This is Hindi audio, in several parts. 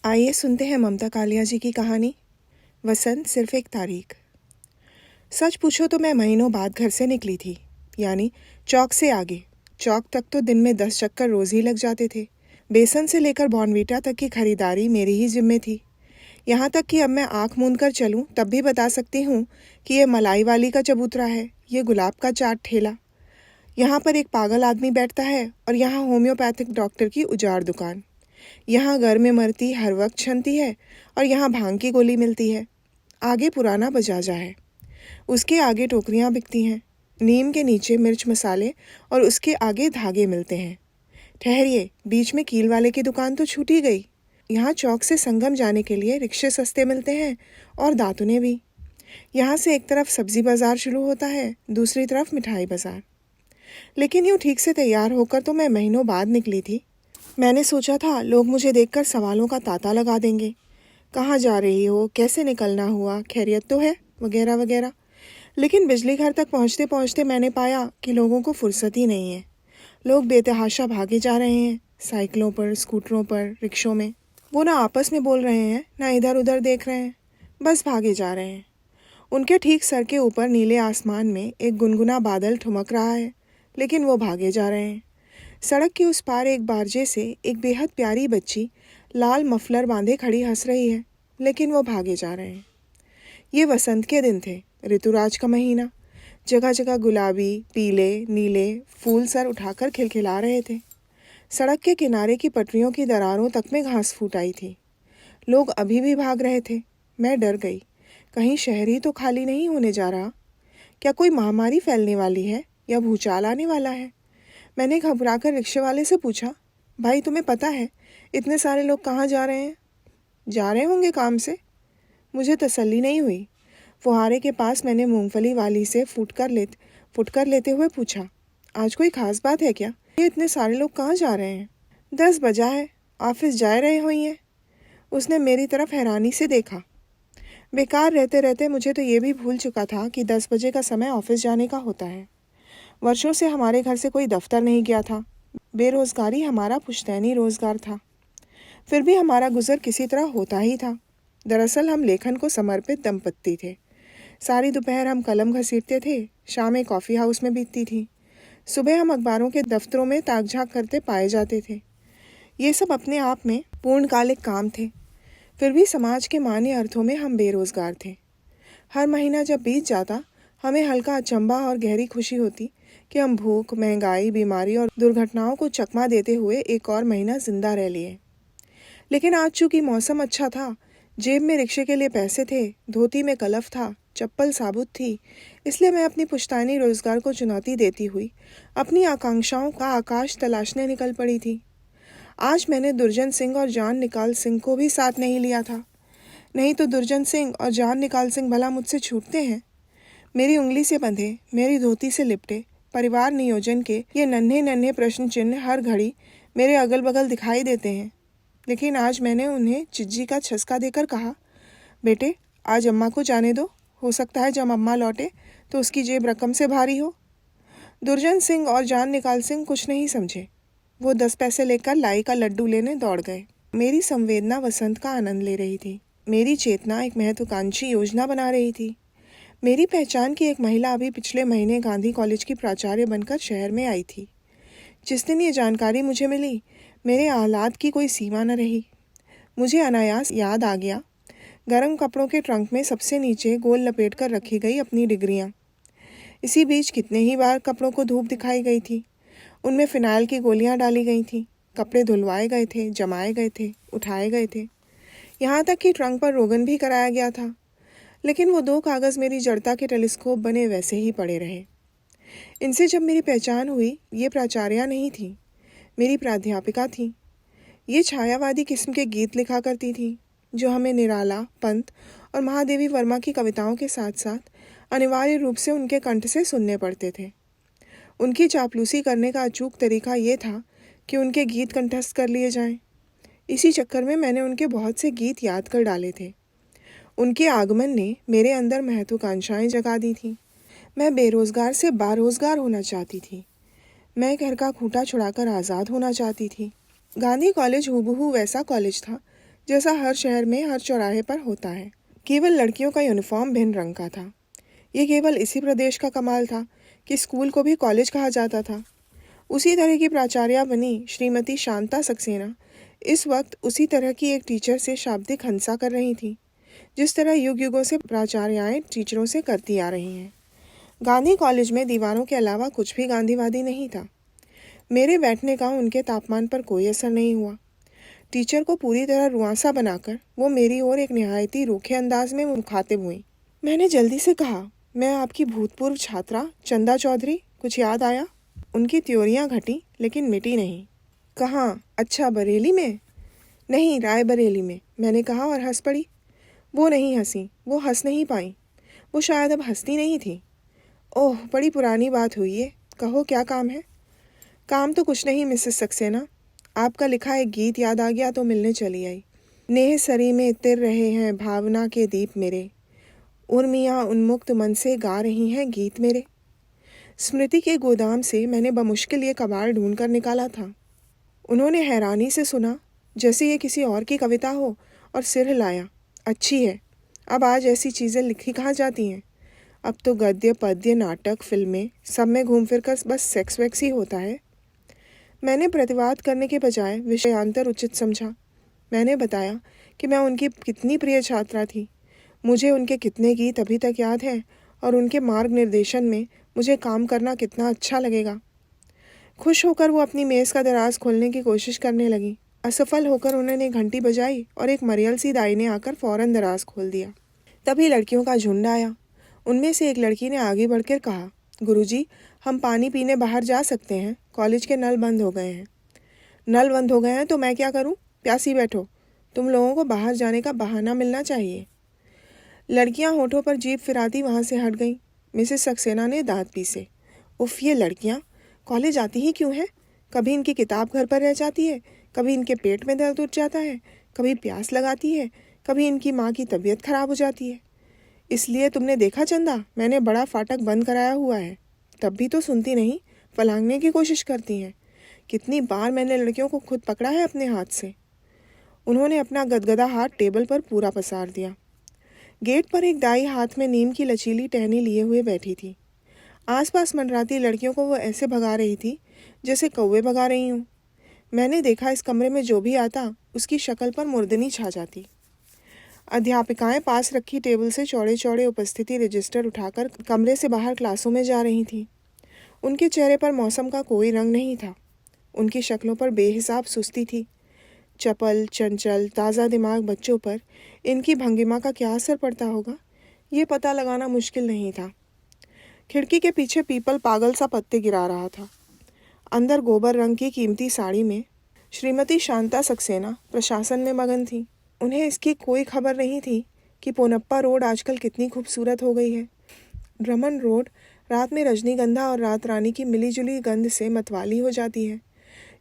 आइए सुनते हैं ममता कालिया जी की कहानी वसंत सिर्फ एक तारीख। सच पूछो तो मैं महीनों बाद घर से निकली थी, यानी चौक से आगे। चौक तक तो दिन में 10 चक्कर रोज ही लग जाते थे। बेसन से लेकर बॉर्नवीटा तक की खरीदारी मेरी ही जिम्मे थी। यहाँ तक कि अब मैं आंख मूंद कर चलूं तब भी बता सकती हूँ कि ये मलाई वाली का चबूतरा है, ये गुलाब का चाट ठेला, यहाँ पर एक पागल आदमी बैठता है और यहाँ होम्योपैथिक डॉक्टर की उजाड़ दुकान। यहाँ घर में मरती हर वक्त छनती है और यहाँ भांग की गोली मिलती है। आगे पुराना बजाजा है, उसके आगे टोकरियाँ बिकती हैं, नीम के नीचे मिर्च मसाले और उसके आगे धागे मिलते हैं। ठहरिए, बीच में कील वाले की दुकान तो छूट ही गई। यहाँ चौक से संगम जाने के लिए रिक्शे सस्ते मिलते हैं और दातुने भी। यहाँ से एक तरफ सब्जी बाजार शुरू होता है, दूसरी तरफ मिठाई बाजार। लेकिन यूँ ठीक से तैयार होकर तो मैं महीनों बाद निकली थी। मैंने सोचा था लोग मुझे देखकर सवालों का तांता लगा देंगे, कहाँ जा रही हो, कैसे निकलना हुआ, खैरियत तो है, वगैरह वगैरह। लेकिन बिजली घर तक पहुँचते पहुँचते मैंने पाया कि लोगों को फुर्सत ही नहीं है। लोग बेतहाशा भागे जा रहे हैं, साइकिलों पर, स्कूटरों पर, रिक्शों में। वो ना आपस में बोल रहे हैं, ना इधर उधर देख रहे हैं, बस भागे जा रहे हैं। उनके ठीक सर के ऊपर नीले आसमान में एक गुनगुना बादल ठुमक रहा है, लेकिन वो भागे जा रहे हैं। सड़क के उस पार एक बारजे से एक बेहद प्यारी बच्ची लाल मफलर बांधे खड़ी हंस रही है, लेकिन वो भागे जा रहे हैं। ये वसंत के दिन थे, ऋतुराज का महीना। जगह जगह गुलाबी, पीले, नीले फूल सर उठाकर खिलखिला रहे थे। सड़क के किनारे की पटरियों की दरारों तक में घास फूट आई थी। लोग अभी भी भाग रहे थे। मैं डर गई, कहीं शहर ही तो खाली नहीं होने जा रहा। क्या कोई महामारी फैलने वाली है या भूचाल आने वाला है? मैंने घबराकर रिक्शे वाले से पूछा, भाई तुम्हें पता है इतने सारे लोग कहाँ जा रहे हैं? जा रहे होंगे काम से। मुझे तसल्ली नहीं हुई। फुहारे के पास मैंने मूंगफली वाली से फुटकर लेते हुए पूछा, आज कोई खास बात है क्या? ये इतने सारे लोग कहाँ जा रहे हैं? 10 बजा है, ऑफिस जा रहे हुई हैं। उसने मेरी तरफ हैरानी से देखा। बेकार रहते रहते मुझे तो ये भी भूल चुका था कि 10 बजे का समय ऑफिस जाने का होता है। वर्षों से हमारे घर से कोई दफ्तर नहीं गया था। बेरोजगारी हमारा पुश्तैनी रोजगार था। फिर भी हमारा गुजर किसी तरह होता ही था। दरअसल हम लेखन को समर्पित दंपत्ति थे। सारी दोपहर हम कलम घसीटते थे, शामें कॉफ़ी हाउस में बीतती थी। सुबह हम अखबारों के दफ्तरों में ताक झाँक करते पाए जाते थे। ये सब अपने आप में पूर्णकालिक काम थे। फिर भी समाज के मान्य अर्थों में हम बेरोजगार थे। हर महीना जब बीत जाता, हमें हल्का अचंभा और गहरी खुशी होती कि हम भूख, महंगाई, बीमारी और दुर्घटनाओं को चकमा देते हुए एक और महीना जिंदा रह लिए। लेकिन आज चूंकि मौसम अच्छा था, जेब में रिक्शे के लिए पैसे थे, धोती में कलफ था, चप्पल साबुत थी, इसलिए मैं अपनी पुश्तैनी रोजगार को चुनौती देती हुई अपनी आकांक्षाओं का आकाश तलाशने निकल पड़ी थी। आज मैंने दुर्जन सिंह और जान निकाल सिंह को भी साथ नहीं लिया था। नहीं तो दुर्जन सिंह और जान निकाल सिंह भला मुझसे छूटते हैं? मेरी उंगली से बंधे, मेरी धोती से लिपटे परिवार नियोजन के ये नन्हे नन्हे प्रश्न चिन्ह हर घड़ी मेरे अगल बगल दिखाई देते हैं। लेकिन आज मैंने उन्हें चिज्जी का छसका देकर कहा, बेटे आज अम्मा को जाने दो, हो सकता है जब अम्मा लौटे तो उसकी जेब रकम से भारी हो। दुर्जन सिंह और जान निकाल सिंह कुछ नहीं समझे। वो 10 पैसे लेकर लाई का लड्डू लेने दौड़ गए। मेरी संवेदना वसंत का आनंद ले रही थी। मेरी चेतना एक महत्वाकांक्षी योजना बना रही थी। मेरी पहचान की एक महिला अभी पिछले महीने गांधी कॉलेज की प्राचार्य बनकर शहर में आई थी। जिस दिन ये जानकारी मुझे मिली, मेरे आह्लाद की कोई सीमा न रही। मुझे अनायास याद आ गया, गर्म कपड़ों के ट्रंक में सबसे नीचे गोल लपेट कर रखी गई अपनी डिग्रियां। इसी बीच कितने ही बार कपड़ों को धूप दिखाई गई थी। उनमें फिनाइल की गोलियां डाली गई थीं। कपड़े धुलवाए गए थे, जमाए गए थे, उठाए गए थे। यहाँ तक कि ट्रंक पर रोगन भी कराया गया था। लेकिन वो 2 कागज़ मेरी जड़ता के टेलीस्कोप बने वैसे ही पड़े रहे। इनसे जब मेरी पहचान हुई, ये प्राचार्या नहीं थी, मेरी प्राध्यापिका थी। ये छायावादी किस्म के गीत लिखा करती थी, जो हमें निराला, पंत और महादेवी वर्मा की कविताओं के साथ साथ अनिवार्य रूप से उनके कंठ से सुनने पड़ते थे। उनकी चापलूसी करने का अचूक तरीका ये था कि उनके गीत कंठस्थ कर लिए जाएं। इसी चक्कर में मैंने उनके बहुत से गीत याद कर डाले थे। उनके आगमन ने मेरे अंदर महत्वाकांक्षाएं जगा दी थीं। मैं बेरोजगार से बारोजगार होना चाहती थी। मैं घर का खूंटा छुड़ाकर आज़ाद होना चाहती थी। गांधी कॉलेज हूबहू वैसा कॉलेज था जैसा हर शहर में हर चौराहे पर होता है। केवल लड़कियों का यूनिफॉर्म भिन्न रंग का था। ये केवल इसी प्रदेश का कमाल था कि स्कूल को भी कॉलेज कहा जाता था। उसी तरह की प्राचार्या बनी श्रीमती शांता सक्सेना इस वक्त उसी तरह की एक टीचर से शाब्दिक हिंसा कर रही थी, जिस तरह युग युगों से प्राचार्याएं टीचरों से करती आ रही हैं। गांधी कॉलेज में दीवारों के अलावा कुछ भी गांधीवादी नहीं था। मेरे बैठने का उनके तापमान पर कोई असर नहीं हुआ। टीचर को पूरी तरह रुआंसा बनाकर वो मेरी ओर एक निहायती रूखे अंदाज में मुखातिब हुई। मैंने जल्दी से कहा, मैं आपकी भूतपूर्व छात्रा चंदा चौधरी, कुछ याद आया? उनकी त्योरियां घटी लेकिन मिटी नहीं। कहाँ? अच्छा, बरेली में? नहीं, रायबरेली में, मैंने कहा और हंस पड़ी। वो नहीं हंसी, वो हंस नहीं पाई। वो शायद अब हंसती नहीं थी। ओह, बड़ी पुरानी बात हुई है। कहो, क्या काम है? काम तो कुछ नहीं मिसेस सक्सेना, आपका लिखा एक गीत याद आ गया तो मिलने चली आई। नेह सरी में तिर रहे हैं भावना के दीप मेरे, उर्मियाँ उन्मुक्त मन से गा रही हैं गीत मेरे। स्मृति के गोदाम से मैंने बमुश्किल ये कबाड़ ढूंढ कर निकाला था। उन्होंने हैरानी से सुना, जैसे ये किसी और की कविता हो, और सिर हिलाया। अच्छी है, अब आज ऐसी चीज़ें लिखी कहाँ जाती हैं? अब तो गद्य पद्य नाटक फिल्में सब में घूम फिर कर बस सेक्स वैक्स ही होता है। मैंने प्रतिवाद करने के बजाय विषयांतर उचित समझा। मैंने बताया कि मैं उनकी कितनी प्रिय छात्रा थी, मुझे उनके कितने गीत अभी तक याद हैं और उनके मार्ग निर्देशन में मुझे काम करना कितना अच्छा लगेगा। खुश होकर वो अपनी मेज़ का दराज खोलने की कोशिश करने लगी। असफल होकर उन्होंने घंटी बजाई और एक मरियल सी दाई ने आकर फौरन दराज खोल दिया। तभी लड़कियों का झुंड आया। उनमें से एक लड़की ने आगे बढ़कर कहा, गुरुजी, हम पानी पीने बाहर जा सकते हैं, कॉलेज के नल बंद हो गए हैं। नल बंद हो गए हैं तो मैं क्या करूं? प्यासी बैठो, तुम लोगों को बाहर जाने का बहाना मिलना चाहिए। लड़कियां होठों पर जीभ फिराती वहां से हट गईं। मिसेस सक्सेना ने दांत पीसे। उफ, ये लड़कियां कॉलेज आती ही क्यों हैं? कभी इनकी किताब घर पर रह जाती है, कभी इनके पेट में दर्द उठ जाता है, कभी प्यास लगाती है, कभी इनकी माँ की तबीयत खराब हो जाती है। इसलिए तुमने देखा चंदा, मैंने बड़ा फाटक बंद कराया हुआ है। तब भी तो सुनती नहीं, फलांगने की कोशिश करती हैं। कितनी बार मैंने लड़कियों को खुद पकड़ा है अपने हाथ से। उन्होंने अपना गदगदा हाथ टेबल पर पूरा पसार दिया। गेट पर एक दाई हाथ में नीम की लचीली टहनी लिए हुए बैठी थी। आसपास मंडराती लड़कियों को वो ऐसे भगा रही थी जैसे कौवे भगा रही हूँ। मैंने देखा इस कमरे में जो भी आता उसकी शक्ल पर मुर्दनी छा जाती। अध्यापिकाएं पास रखी टेबल से चौड़े चौड़े उपस्थिति रजिस्टर उठाकर कमरे से बाहर क्लासों में जा रही थीं। उनके चेहरे पर मौसम का कोई रंग नहीं था। उनकी शक्लों पर बेहिसाब सुस्ती थी। चपल, चंचल, ताज़ा दिमाग बच्चों पर इनकी भंगिमा का क्या असर पड़ता होगा, ये पता लगाना मुश्किल नहीं था। खिड़की के पीछे पीपल पागल सा पत्ते गिरा रहा था। अंदर गोबर रंग की कीमती साड़ी में श्रीमती शांता सक्सेना प्रशासन में मगन थी। उन्हें इसकी कोई खबर नहीं थी कि पोनप्पा रोड आजकल कितनी खूबसूरत हो गई है। ड्रमन रोड रात में रजनीगंधा और रात रानी की मिलीजुली गंध से मतवाली हो जाती है।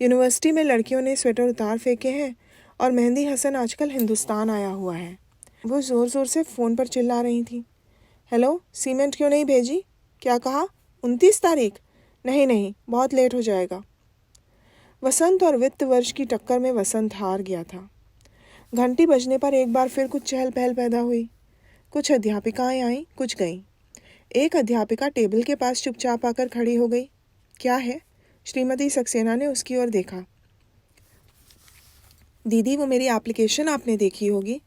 यूनिवर्सिटी में लड़कियों ने स्वेटर उतार फेंके हैं और मेहंदी हसन आजकल हिंदुस्तान आया हुआ है। वो ज़ोर ज़ोर से फ़ोन पर चिल्ला रही थी। हेलो, सीमेंट क्यों नहीं भेजी? क्या कहा? 29 तारीख? नहीं नहीं, बहुत लेट हो जाएगा। वसंत और वित्त वर्ष की टक्कर में वसंत हार गया था। घंटी बजने पर एक बार फिर कुछ चहल पहल पैदा हुई। कुछ अध्यापिकाएं आईं, कुछ गईं। एक अध्यापिका टेबल के पास चुपचाप आकर खड़ी हो गई। क्या है? श्रीमती सक्सेना ने उसकी ओर देखा। दीदी, वो मेरी एप्लीकेशन आपने देखी होगी।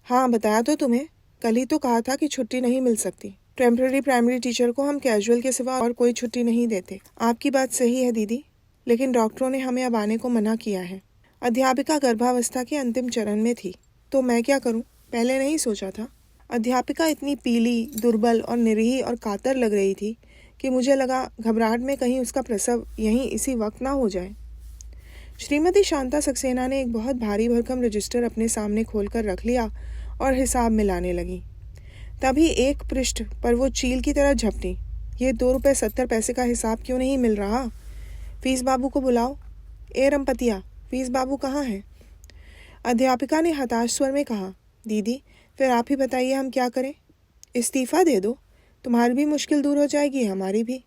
हाँ, बताया तो तुम्हें, कल ही तो कहा था कि छुट्टी नहीं मिल सकती। टेम्पररी प्राइमरी टीचर को हम कैजुअल के सिवा और कोई छुट्टी नहीं देते। आपकी बात सही है दीदी, लेकिन डॉक्टरों ने हमें अब आने को मना किया है। अध्यापिका गर्भावस्था के अंतिम चरण में थी, तो मैं क्या करूं? पहले नहीं सोचा था। अध्यापिका इतनी पीली, दुर्बल और निरीह और कातर लग रही थी कि मुझे लगा घबराहट में कहीं उसका प्रसव यहीं इसी वक्त ना हो जाए। श्रीमती शांता सक्सेना ने एक बहुत भारी भरकम रजिस्टर अपने सामने खोलकर रख लिया और हिसाब मिलाने लगी। तभी एक पृष्ठ पर वो चील की तरह झपटी। ये 2 रुपये 70 पैसे का हिसाब क्यों नहीं मिल रहा? फीस बाबू को बुलाओ। ए रमपतिया, फीस बाबू कहाँ है? अध्यापिका ने हताश स्वर में कहा। दीदी, फिर आप ही बताइए हम क्या करें? इस्तीफ़ा दे दो, तुम्हारी भी मुश्किल दूर हो जाएगी, हमारी भी।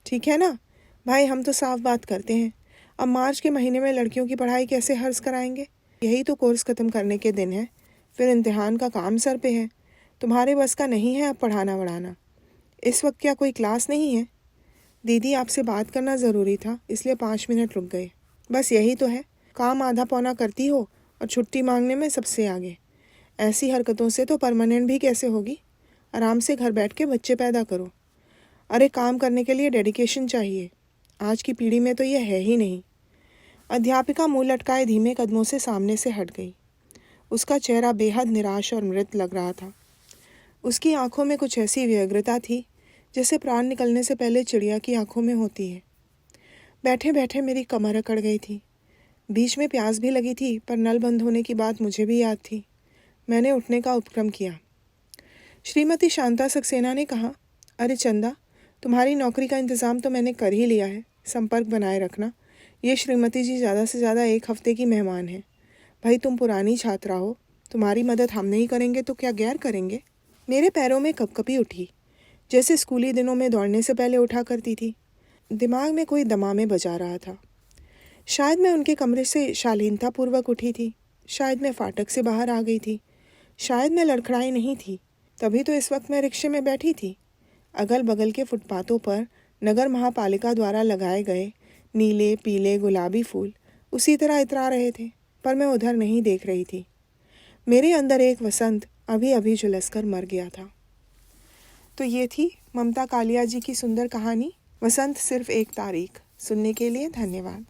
ठीक है ना भाई, हम तो साफ बात करते हैं। अब मार्च के महीने में लड़कियों की पढ़ाई कैसे हर्ज कराएंगे? यही तो कोर्स ख़त्म करने के दिन है, फिर इम्तिहान का काम सर पे है। तुम्हारे बस का नहीं है अब पढ़ाना वढ़ाना। इस वक्त क्या कोई क्लास नहीं है? दीदी आपसे बात करना ज़रूरी था, इसलिए 5 मिनट रुक गए। बस यही तो है, काम आधा पौना करती हो और छुट्टी मांगने में सबसे आगे। ऐसी हरकतों से तो परमानेंट भी कैसे होगी? आराम से घर बैठ के बच्चे पैदा करो। अरे काम करने के लिए डेडिकेशन चाहिए, आज की पीढ़ी में तो ये है ही नहीं। अध्यापिका मुंह लटकाए धीमे कदमों से सामने से हट गई। उसका चेहरा बेहद निराश और मृत लग रहा था। उसकी आंखों में कुछ ऐसी व्यग्रता थी जैसे प्राण निकलने से पहले चिड़िया की आंखों में होती है। बैठे बैठे मेरी कमर अकड़ गई थी। बीच में प्यास भी लगी थी, पर नल बंद होने की बात मुझे भी याद थी। मैंने उठने का उपक्रम किया। श्रीमती शांता सक्सेना ने कहा, अरे चंदा, तुम्हारी नौकरी का इंतज़ाम तो मैंने कर ही लिया है, संपर्क बनाए रखना। ये श्रीमती जी ज़्यादा से ज़्यादा 1 हफ्ते की मेहमान हैं। भाई तुम पुरानी छात्रा हो, तुम्हारी मदद हम नहीं करेंगे तो क्या गैर करेंगे? मेरे पैरों में कपकपी उठी, जैसे स्कूली दिनों में दौड़ने से पहले उठा करती थी। दिमाग में कोई दमामे बजा रहा था। शायद मैं उनके कमरे से शालीनतापूर्वक उठी थी, शायद मैं फाटक से बाहर आ गई थी, शायद मैं लड़खड़ाई नहीं थी, तभी तो इस वक्त मैं रिक्शे में बैठी थी। अगल बगल के फुटपाथों पर नगर महापालिका द्वारा लगाए गए नीले पीले गुलाबी फूल उसी तरह इतरा रहे थे, पर मैं उधर नहीं देख रही थी। मेरे अंदर एक वसंत अभी अभी झुलस कर मर गया था। तो ये थी ममता कालिया जी की सुंदर कहानी वसंत सिर्फ एक तारीख। सुनने के लिए धन्यवाद।